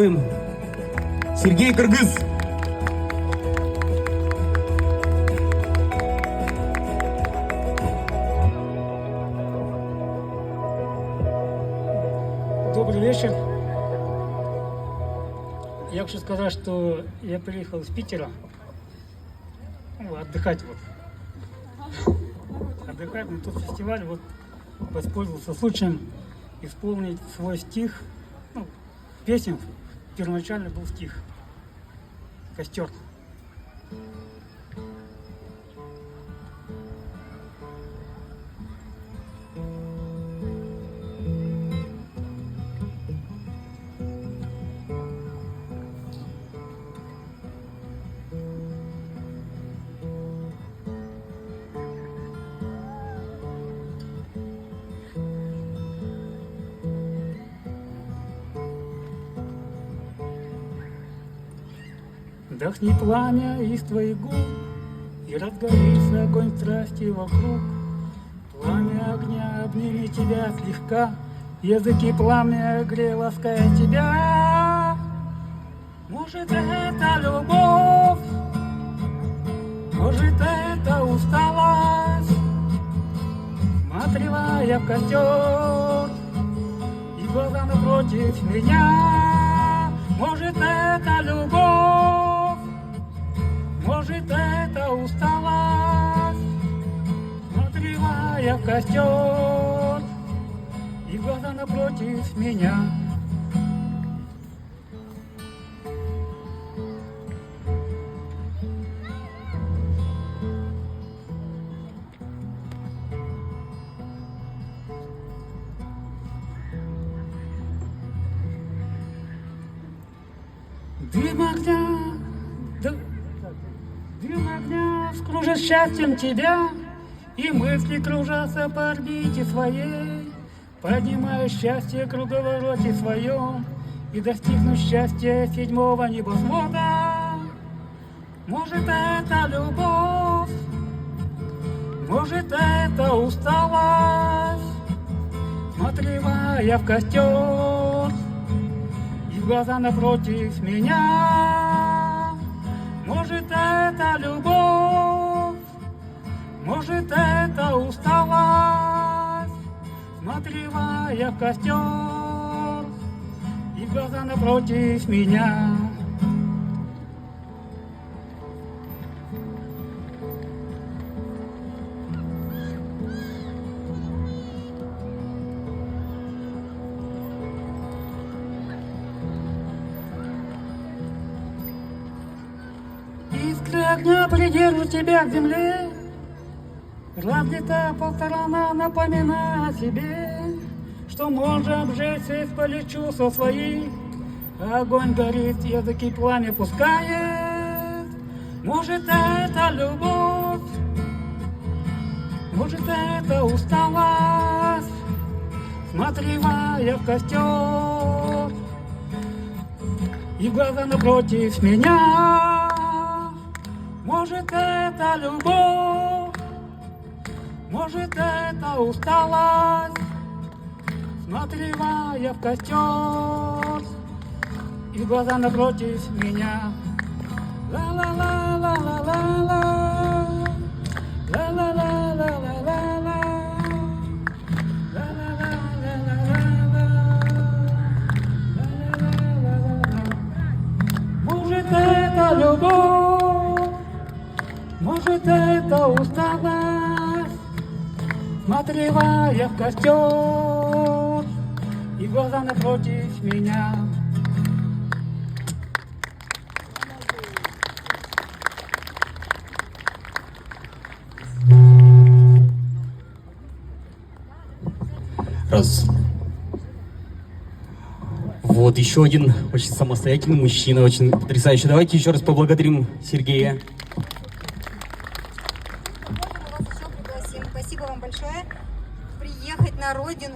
приветствуем Сергей Кыргыз. Добрый вечер. Я хочу сказать, что я приехал из Питера отдыхать отдыхать на тот фестиваль, воспользовался случаем исполнить свой стих, песен. Первоначально был стих «Костер». Вдохни пламя из твоих губ, и разгорится огонь страсти вокруг. Пламя огня обними тебя слегка, языки пламя грей, лаская тебя. Может, это любовь, может, это усталость. Смотрела я в костер, и глаза напротив меня. Может, это любовь, может, это усталость. Смотрела я в костер, и глаза напротив меня. Дым огня скружит счастьем тебя, и мысли кружатся по орбите своей. Поднимаю счастье в круговороте своем, и достигну счастья седьмого небосвода. Может, это любовь, может, это усталость. Смотрела я в костер, и глаза напротив меня. Может, это любовь, может, это усталость. Смотрела я в костер, и глаза напротив меня. Искры огня придержу тебя к земле, разлета по сторонам, напоминая о себе, что можно обжечься, испалить чувства свои. Огонь горит, языки пламя пускает. Может, это любовь, может, это усталость. Смотрела я в костер, и глаза напротив меня. Может, это любовь, может, это усталость. Смотрела я в костер, и глаза напротив меня. Ла-ла-ла-ла-ла-ла-ла, ла-ла-ла-ла-ла-ла-ла, ла-ла-ла-ла-ла-ла. Может, это любовь, может, это усталость. Смотрела я в костер, и глаза напротив меня. Раз. Вот еще один очень самостоятельный мужчина, очень потрясающий. Давайте еще раз поблагодарим Сергея. Спасибо вам большое. Приехать на родину